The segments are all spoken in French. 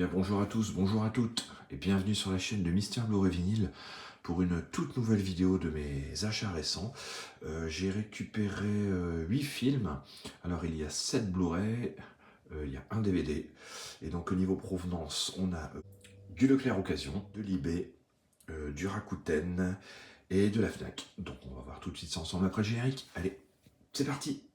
bien bonjour à tous, bonjour à toutes et bienvenue sur la chaîne de Mister Blu-ray Vinyl pour une toute nouvelle vidéo de mes achats récents. J'ai récupéré 8 films, alors il y a 7 Blu-ray, il y a un DVD et donc au niveau provenance on a du Leclerc Occasion, de l'eBay, du Rakuten et de la Fnac. Donc on va voir tout de suite ça ensemble après le générique. Allez, c'est parti!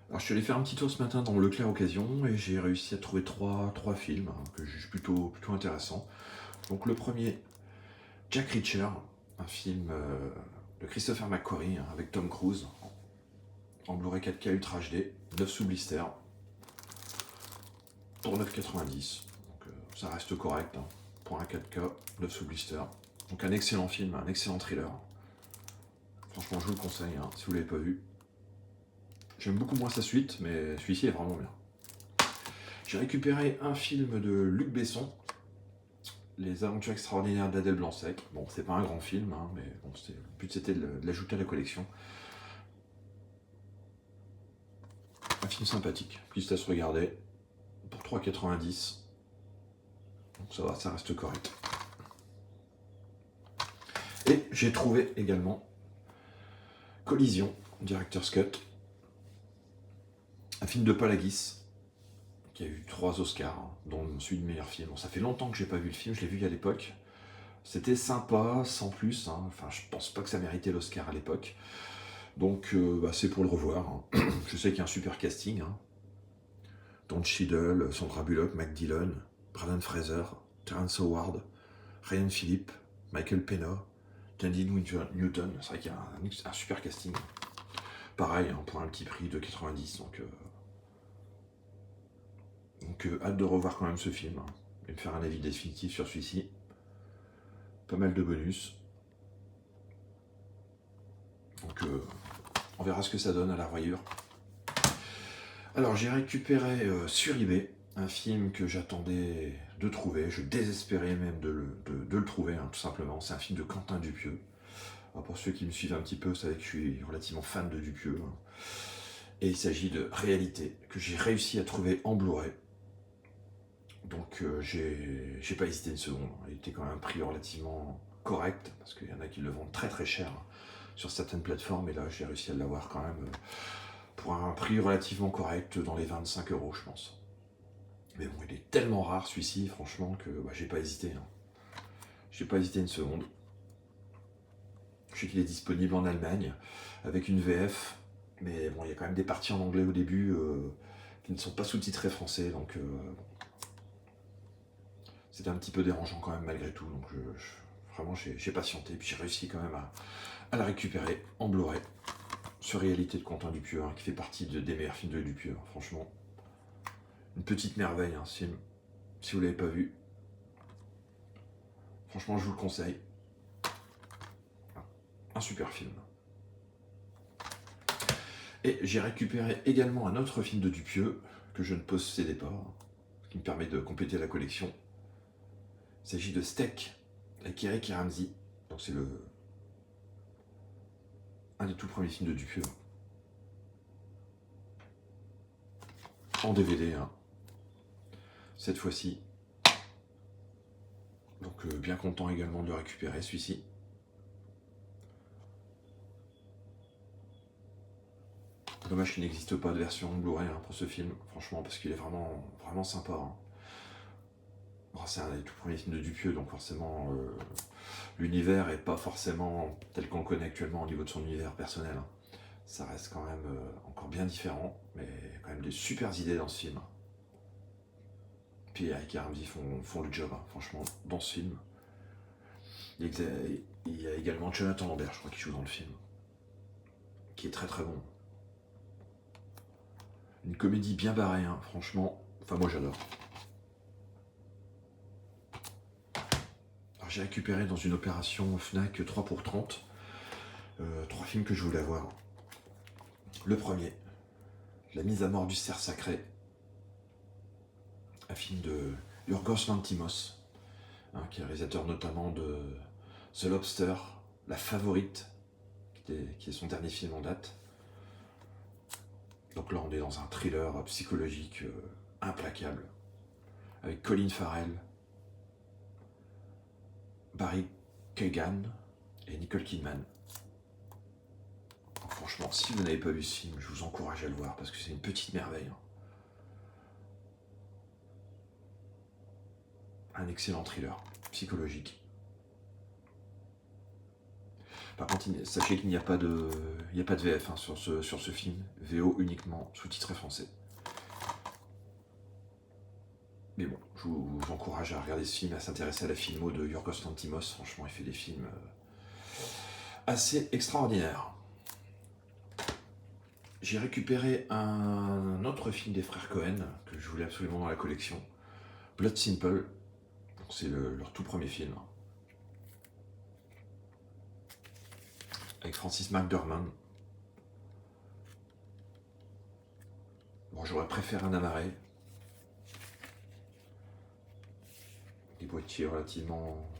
Alors je suis allé faire un petit tour ce matin dans Leclerc Occasion et j'ai réussi à trouver trois films que je juge plutôt intéressants. Donc le premier, Jack Reacher, un film de Christopher McQuarrie avec Tom Cruise en Blu-ray 4K Ultra HD, 9 sous blister, pour 9,90. Donc ça reste correct pour un 4K, 9 sous blister. Donc un excellent film, un excellent thriller. Franchement je vous le conseille si vous ne l'avez pas vu. J'aime beaucoup moins sa suite, mais celui-ci est vraiment bien. J'ai récupéré un film de Luc Besson, Les Aventures Extraordinaires d'Adèle Blanc-Sec. Bon, c'est pas un grand film, mais bon, le but c'était de l'ajouter à la collection. Un film sympathique, juste à se regarder, pour 3,90. Donc ça va, ça reste correct. Et j'ai trouvé également Collision, Director's Cut, un film de Paul Haggis, qui a eu 3 Oscars, dont celui de meilleur film. Bon, ça fait longtemps que j'ai pas vu le film, je l'ai vu à l'époque. C'était sympa, sans plus. Enfin, je pense pas que ça méritait l'Oscar à l'époque. Donc, c'est pour le revoir. Je sais qu'il y a un super casting. Don Cheadle, Sandra Bullock, Matt Dillon, Brendan Fraser, Terrence Howard, Ryan Phillippe, Michael Pena, Tandy Newton. C'est vrai qu'il y a un super casting. Pareil, pour un petit prix de 90. Donc hâte de revoir quand même ce film et de faire un avis définitif sur celui-ci. Pas mal de bonus. Donc on verra ce que ça donne à la revoyure. Alors j'ai récupéré sur eBay un film que j'attendais de trouver. Je désespérais même de le trouver, tout simplement. C'est un film de Quentin Dupieux. Alors, pour ceux qui me suivent un petit peu, vous savez que je suis relativement fan de Dupieux. Et il s'agit de Réalité, que j'ai réussi à trouver en Blu-ray. Donc j'ai pas hésité une seconde. Il était quand même un prix relativement correct, parce qu'il y en a qui le vendent très très cher sur certaines plateformes, et là j'ai réussi à l'avoir quand même pour un prix relativement correct, dans les 25 €, je pense. Mais bon, il est tellement rare celui-ci, franchement, que j'ai pas hésité. J'ai pas hésité une seconde. Je sais qu'il est disponible en Allemagne, avec une VF, mais bon, il y a quand même des parties en anglais au début qui ne sont pas sous-titrées français, donc c'était un petit peu dérangeant quand même malgré tout, donc vraiment j'ai patienté, puis j'ai réussi quand même à la récupérer en Blu-ray sur Réalité de Quentin Dupieux, qui fait partie des meilleurs films de Dupieux, franchement. Une petite merveille, ce film, si vous ne l'avez pas vu. Franchement, je vous le conseille. Un super film. Et j'ai récupéré également un autre film de Dupieux, que je ne possédais pas, ce qui me permet de compléter la collection. Il s'agit de Steak, avec Eric et Ramsey. Donc c'est un des tout premiers films de Dupieux. En DVD, cette fois-ci. Donc bien content également de le récupérer, celui-ci. Dommage qu'il n'existe pas de version Blu-ray pour ce film, franchement, parce qu'il est vraiment, vraiment sympa. C'est un des tout premiers films de Dupieux, donc forcément l'univers est pas forcément tel qu'on le connaît actuellement au niveau de son univers personnel. Ça reste quand même encore bien différent, mais quand même des super idées dans ce film. Puis Eric et Ramsey font le job, franchement, dans ce film. Il y a également Jonathan Lambert, je crois, qui joue dans le film, qui est très très bon. Une comédie bien barrée, franchement. Enfin, moi j'adore. Alors j'ai récupéré dans une opération Fnac 3 pour 30 3 films que je voulais voir. Le premier, La mise à mort du cerf sacré, un film de Yorgos Lanthimos, qui est réalisateur notamment de The Lobster, La Favorite, qui est son dernier film en date. Donc là, on est dans un thriller psychologique implacable, avec Colin Farrell, Barry Keoghan et Nicole Kidman. Donc franchement, si vous n'avez pas vu ce film, je vous encourage à le voir, parce que c'est une petite merveille. Un excellent thriller psychologique. Par contre, sachez qu'il n'y a pas de VF sur ce film. VO uniquement, sous-titré français. Mais bon, je vous encourage à regarder ce film, à s'intéresser à la filmo de Yorgos Lanthimos. Franchement, il fait des films assez extraordinaires. J'ai récupéré un autre film des frères Cohen que je voulais absolument dans la collection. Blood Simple. C'est leur tout premier film. Avec Francis McDormand. Bon, j'aurais préféré un amarré. Des boîtiers relativement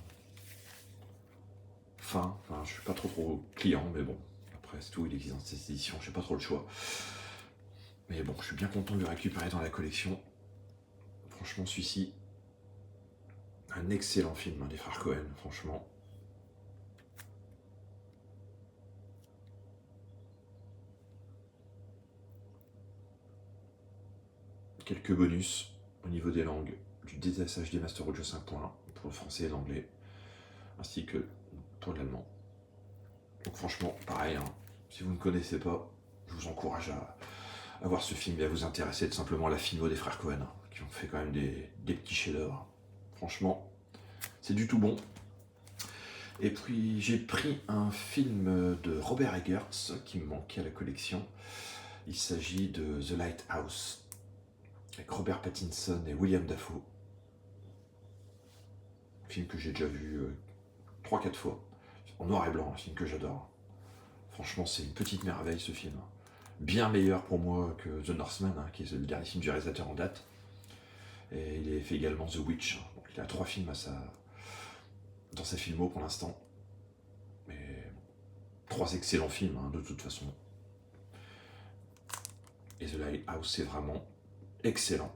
fins. Enfin, je suis pas trop client, mais bon. Après, c'est tout, il existe dans cette édition, j'ai pas trop le choix. Mais bon, je suis bien content de le récupérer dans la collection. Franchement, celui-ci, un excellent film des frères Cohen, franchement. Quelques bonus au niveau des langues, du DSHD Master Audio 5.1 pour le français et l'anglais, ainsi que pour l'allemand. Donc franchement, pareil, si vous ne connaissez pas, je vous encourage à voir ce film et à vous intéresser tout simplement à la filmo des frères Cohen, qui ont fait quand même des petits chefs-d'œuvre. Franchement, c'est du tout bon. Et puis j'ai pris un film de Robert Eggers qui me manquait à la collection. Il s'agit de The Lighthouse, avec Robert Pattinson et William Dafoe. Un film que j'ai déjà vu 3-4 fois, en noir et blanc, un film que j'adore. Franchement, c'est une petite merveille ce film. Bien meilleur pour moi que The Northman, qui est le dernier film du réalisateur en date. Et il a fait également The Witch. Donc il a 3 films dans sa filmo pour l'instant. Mais 3 excellents films, de toute façon. Et The Lighthouse, c'est vraiment excellent.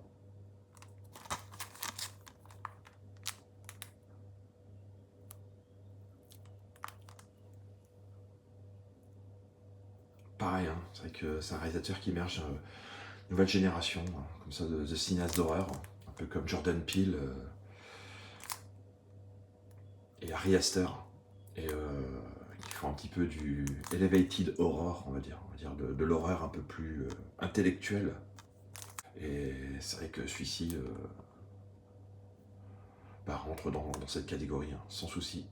Pareil, c'est vrai que c'est un réalisateur qui émerge nouvelle génération, comme ça, de cinéastes d'horreur, un peu comme Jordan Peele et Ari Aster, et qui font un petit peu du elevated horror, on va dire de l'horreur un peu plus intellectuelle. Et c'est vrai que celui-ci rentre dans cette catégorie, sans souci.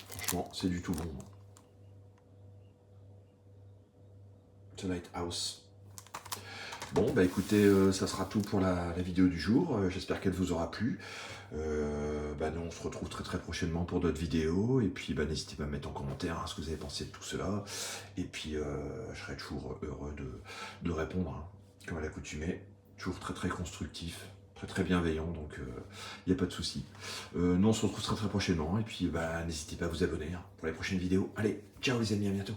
Franchement, c'est du tout bon. The Lighthouse. Bon, bah écoutez, ça sera tout pour la vidéo du jour. J'espère qu'elle vous aura plu. Nous, on se retrouve très prochainement pour d'autres vidéos. Et puis, n'hésitez pas à mettre en commentaire ce que vous avez pensé de tout cela. Et puis, je serai toujours heureux de répondre, comme à l'accoutumée. Toujours très constructif, très bienveillant. Donc, il n'y a pas de souci. Nous, on se retrouve très prochainement. Et puis, n'hésitez pas à vous abonner pour les prochaines vidéos. Allez, ciao les amis, à bientôt.